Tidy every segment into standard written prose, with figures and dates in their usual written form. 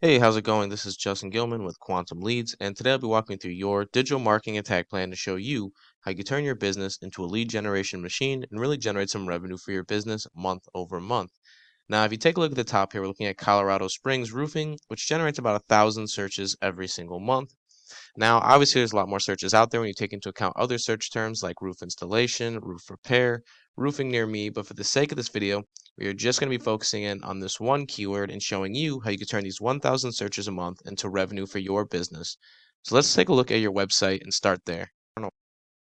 Hey, how's it going? This is Justin Gilman with Quantum Leads, and today I'll be walking through your digital marketing attack plan to show you how you can turn your business into a lead generation machine and really generate some revenue for your business month over month. Now, if you take a look at the top here, we're looking at Colorado Springs Roofing, which generates about 1,000 searches every single month. Now, obviously, there's a lot more searches out there when you take into account other search terms like roof installation, roof repair, roofing near me. But for the sake of this video, we are just going to be focusing in on this one keyword and showing you how you can turn these 1,000 searches a month into revenue for your business. So let's take a look at your website and start there.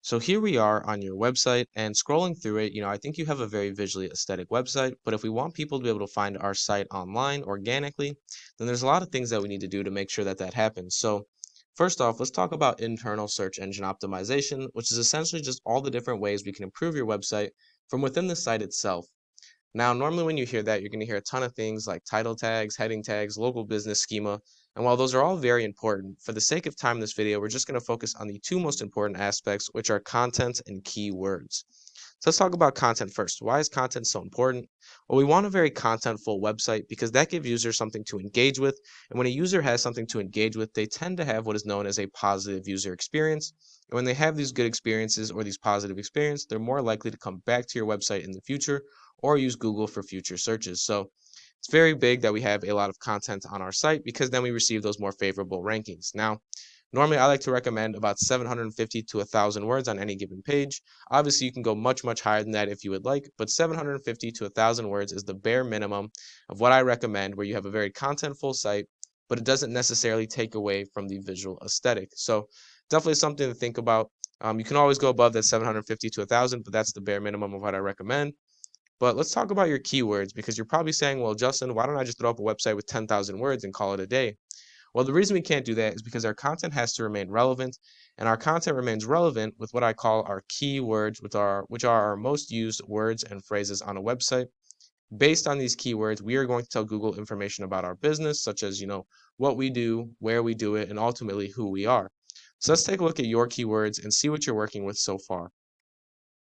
So here we are on your website and scrolling through it, I think you have a very visually aesthetic website, but if we want people to be able to find our site online organically, then there's a lot of things that we need to do to make sure that that happens. So first off, let's talk about internal search engine optimization, which is essentially just all the different ways we can improve your website from within the site itself. Now, normally when you hear that, you're going to hear a ton of things like title tags, heading tags, local business schema. And while those are all very important, for the sake of time in this video, we're just going to focus on the two most important aspects, which are content and keywords. So let's talk about content first. Why is content so important? Well, we want a very contentful website because that gives users something to engage with. And when a user has something to engage with, they tend to have what is known as a positive user experience. And when they have these good experiences or these positive experiences, they're more likely to come back to your website in the future or use Google for future searches. So it's very big that we have a lot of content on our site because then we receive those more favorable rankings. Now, normally I like to recommend about 750 to 1,000 words on any given page. Obviously, you can go much, much higher than that if you would like, but 750 to 1,000 words is the bare minimum of what I recommend where you have a very contentful site, but it doesn't necessarily take away from the visual aesthetic. So definitely something to think about. You can always go above that 750 to 1,000, but that's the bare minimum of what I recommend. But let's talk about your keywords because you're probably saying, well, Justin, why don't I just throw up a website with 10,000 words and call it a day? Well, the reason we can't do that is because our content has to remain relevant, and our content remains relevant with what I call our keywords, which are our most used words and phrases on a website. Based on these keywords, we are going to tell Google information about our business, such as, what we do, where we do it, and ultimately who we are. So let's take a look at your keywords and see what you're working with so far.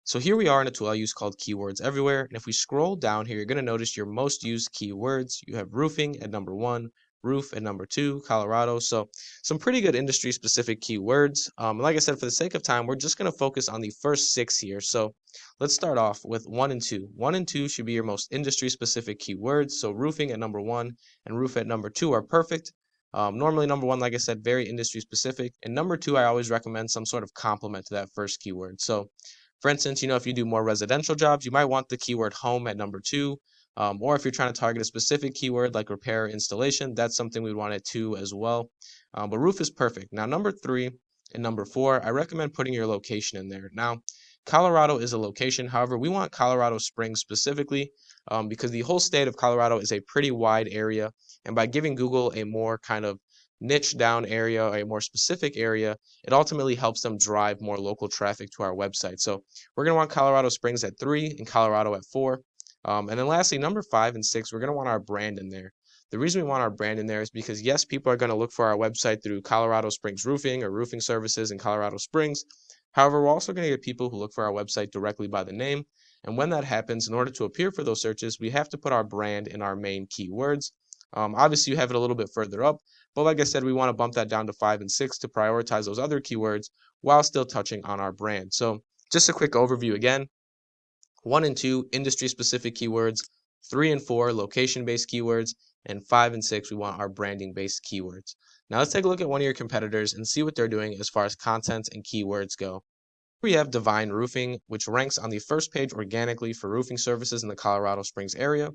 So here we are in a tool I use called Keywords Everywhere. And if we scroll down here, you're going to notice your most used keywords. You have roofing at number 1, roof at number 2, Colorado. So some pretty good industry specific keywords. Like I said, for the sake of time, we're just going to focus on the first 6 here. So let's start off with 1 and 2. 1 and 2 should be your most industry specific keywords. So roofing at number 1 and roof at number 2 are perfect. Normally, number 1, like I said, very industry specific. And number 2, I always recommend some sort of complement to that first keyword. So for instance, if you do more residential jobs, you might want the keyword home at number 2. Or if you're trying to target a specific keyword like repair or installation, that's something we'd want at 2 as well. But roof is perfect. Now, number 3 and number 4, I recommend putting your location in there. Now, Colorado is a location. However, we want Colorado Springs specifically because the whole state of Colorado is a pretty wide area. And by giving Google a more kind of niche down area, or a more specific area, it ultimately helps them drive more local traffic to our website. So we're going to want Colorado Springs at 3 and Colorado at 4. And then lastly, number 5 and 6, we're going to want our brand in there. The reason we want our brand in there is because, yes, people are going to look for our website through Colorado Springs Roofing or roofing services in Colorado Springs. However, we're also going to get people who look for our website directly by the name. And when that happens, in order to appear for those searches, we have to put our brand in our main keywords. Obviously, you have it a little bit further up, but like I said, we want to bump that down to 5 and 6 to prioritize those other keywords while still touching on our brand. So just a quick overview again. 1 and 2, industry-specific keywords. 3 and 4, location-based keywords. And 5 and 6, we want our branding-based keywords. Now let's take a look at one of your competitors and see what they're doing as far as content and keywords go. We have Divine Roofing, which ranks on the first page organically for roofing services in the Colorado Springs area.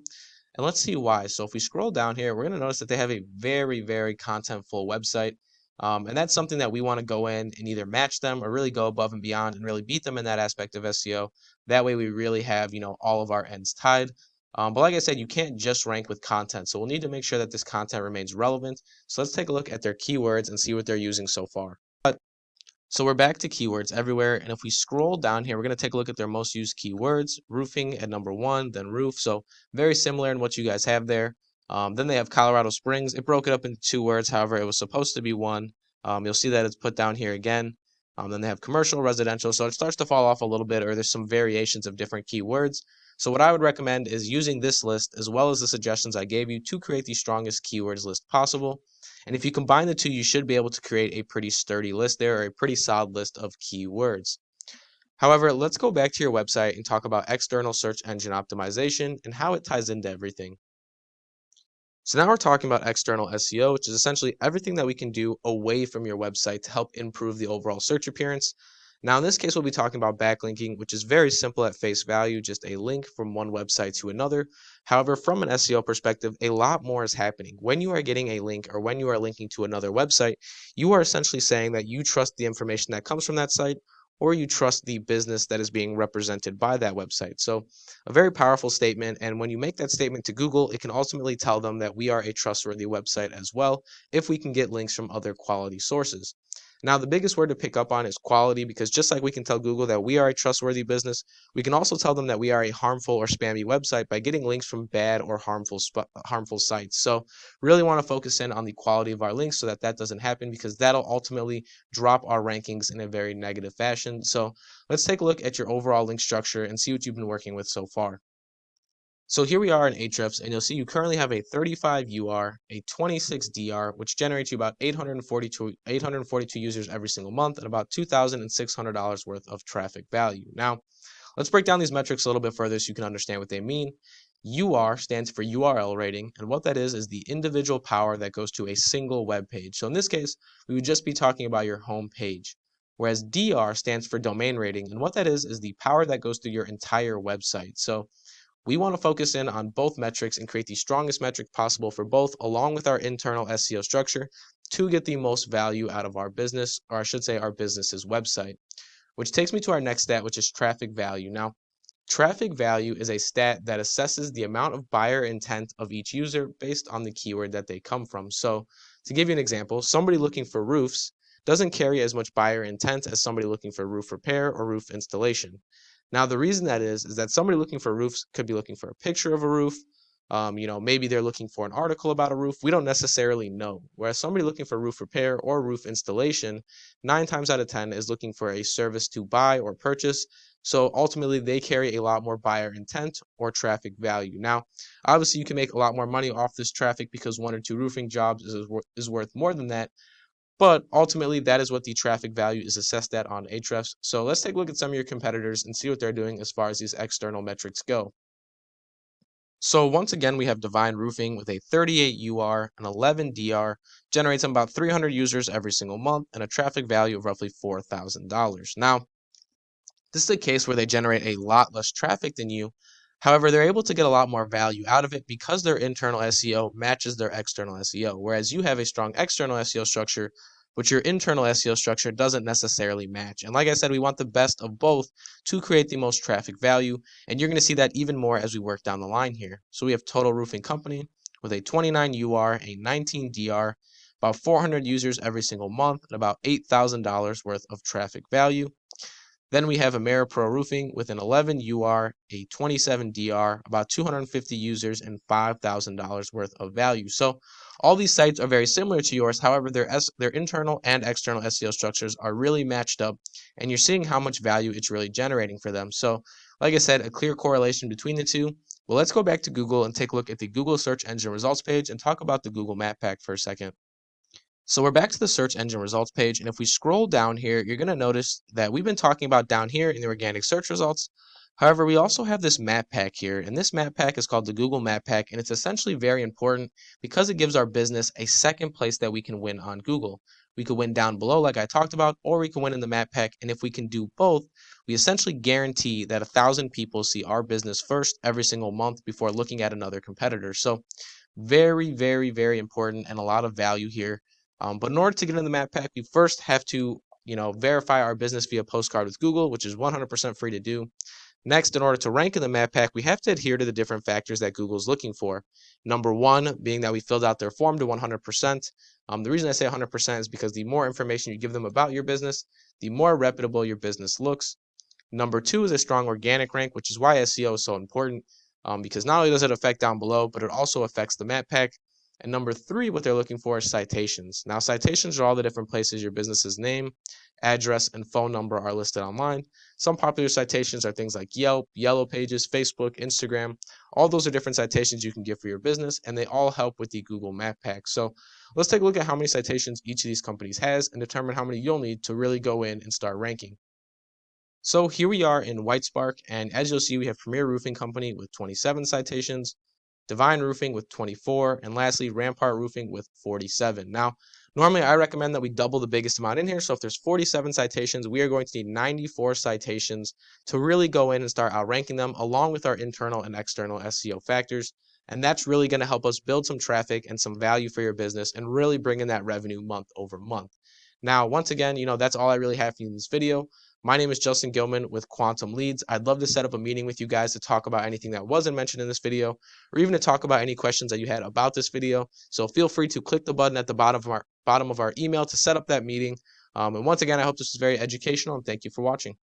And let's see why. So if we scroll down here, we're going to notice that they have a very, very contentful website. And that's something that we want to go in and either match them or really go above and beyond and really beat them in that aspect of SEO. That way we really have, all of our ends tied. But like I said, you can't just rank with content. So we'll need to make sure that this content remains relevant. So let's take a look at their keywords and see what they're using so far. So we're back to Keywords Everywhere, and if we scroll down here, we're going to take a look at their most used keywords. Roofing at number 1, then roof, so very similar in what you guys have there. Then they have Colorado Springs. It broke it up into 2 words, however, it was supposed to be 1. You'll see that it's put down here again. Then they have commercial, residential, so it starts to fall off a little bit, or there's some variations of different keywords. So what I would recommend is using this list as well as the suggestions I gave you to create the strongest keywords list possible. And if you combine the two, you should be able to create a pretty sturdy list there, or a pretty solid list of keywords. However, let's go back to your website and talk about external search engine optimization and how it ties into everything. So now we're talking about external SEO, which is essentially everything that we can do away from your website to help improve the overall search appearance. Now, in this case, we'll be talking about backlinking, which is very simple at face value, just a link from one website to another. However, from an SEO perspective, a lot more is happening. When you are getting a link or when you are linking to another website, you are essentially saying that you trust the information that comes from that site, or you trust the business that is being represented by that website. So a very powerful statement. And when you make that statement to Google, it can ultimately tell them that we are a trustworthy website as well, if we can get links from other quality sources. Now, the biggest word to pick up on is quality, because just like we can tell Google that we are a trustworthy business, we can also tell them that we are a harmful or spammy website by getting links from bad or harmful sites. So really want to focus in on the quality of our links so that that doesn't happen, because that'll ultimately drop our rankings in a very negative fashion. So let's take a look at your overall link structure and see what you've been working with so far. So here we are in Ahrefs, and you'll see you currently have a 35 UR, a 26 DR, which generates you about 842 users every single month and about $2,600 worth of traffic value. Now, let's break down these metrics a little bit further so you can understand what they mean. UR stands for URL rating, and what that is the individual power that goes to a single web page. So in this case, we would just be talking about your home page. Whereas DR stands for domain rating, and what that is the power that goes through your entire website. So we want to focus in on both metrics and create the strongest metric possible for both, along with our internal SEO structure, to get the most value out of our business, or I should say our business's website. Which takes me to our next stat, which is traffic value. Now, traffic value is a stat that assesses the amount of buyer intent of each user based on the keyword that they come from. So, to give you an example, somebody looking for roofs doesn't carry as much buyer intent as somebody looking for roof repair or roof installation. Now, the reason that is that somebody looking for roofs could be looking for a picture of a roof. Maybe they're looking for an article about a roof. We don't necessarily know. Whereas somebody looking for roof repair or roof installation, 9 times out of 10 is looking for a service to buy or purchase. So ultimately, they carry a lot more buyer intent or traffic value. Now, obviously, you can make a lot more money off this traffic because 1 or 2 roofing jobs is worth more than that. But ultimately, that is what the traffic value is assessed at on Ahrefs. So let's take a look at some of your competitors and see what they're doing as far as these external metrics go. So once again, we have Divine Roofing with a 38 UR, an 11 DR, generates about 300 users every single month, and a traffic value of roughly $4,000. Now, this is a case where they generate a lot less traffic than you. However, they're able to get a lot more value out of it because their internal SEO matches their external SEO, whereas you have a strong external SEO structure, which your internal SEO structure doesn't necessarily match. And like I said, we want the best of both to create the most traffic value, and you're going to see that even more as we work down the line here. So we have Total Roofing Company with a 29 UR, a 19 DR, about 400 users every single month, and about $8,000 worth of traffic value. Then we have AmeriPro Roofing with an 11 UR, a 27 DR, about 250 users, and $5,000 worth of value. So all these sites are very similar to yours. However, their internal and external SEO structures are really matched up, and you're seeing how much value it's really generating for them. So like I said, a clear correlation between the two. Well, let's go back to Google and take a look at the Google search engine results page and talk about the Google Map Pack for a second. So we're back to the search engine results page, and if we scroll down here, you're going to notice that we've been talking about down here in the organic search results. However, we also have this map pack here, and this map pack is called the Google Map Pack, and it's essentially very important because it gives our business a second place that we can win on Google. We could win down below like I talked about, or we can win in the map pack, and if we can do both, we essentially guarantee that 1,000 people see our business first every single month before looking at another competitor. So very, very, very important and a lot of value here. But in order to get in the map pack, we first have to, verify our business via postcard with Google, which is 100% free to do. Next, in order to rank in the map pack, we have to adhere to the different factors that Google's looking for. Number one being that we filled out their form to 100%. The reason I say 100% is because the more information you give them about your business, the more reputable your business looks. Number two is a strong organic rank, which is why SEO is so important, because not only does it affect down below, but it also affects the map pack. And number three, what they're looking for is citations. Now, citations are all the different places your business's name, address, and phone number are listed online. Some popular citations are things like Yelp, Yellow Pages, Facebook, Instagram. All those are different citations you can give for your business, and they all help with the Google Map Pack. So let's take a look at how many citations each of these companies has and determine how many you'll need to really go in and start ranking. So here we are in Whitespark, and as you'll see, we have Premier Roofing Company with 27 citations, Divine Roofing with 24, and lastly, Rampart Roofing with 47. Now, normally I recommend that we double the biggest amount in here. So if there's 47 citations, we are going to need 94 citations to really go in and start outranking them along with our internal and external SEO factors. And that's really going to help us build some traffic and some value for your business and really bring in that revenue month over month. Now, once again, that's all I really have for you in this video. My name is Justin Gilman with Quantum Leads. I'd love to set up a meeting with you guys to talk about anything that wasn't mentioned in this video, or even to talk about any questions that you had about this video. So feel free to click the button at the bottom of our email to set up that meeting. And once again, I hope this was very educational, and thank you for watching.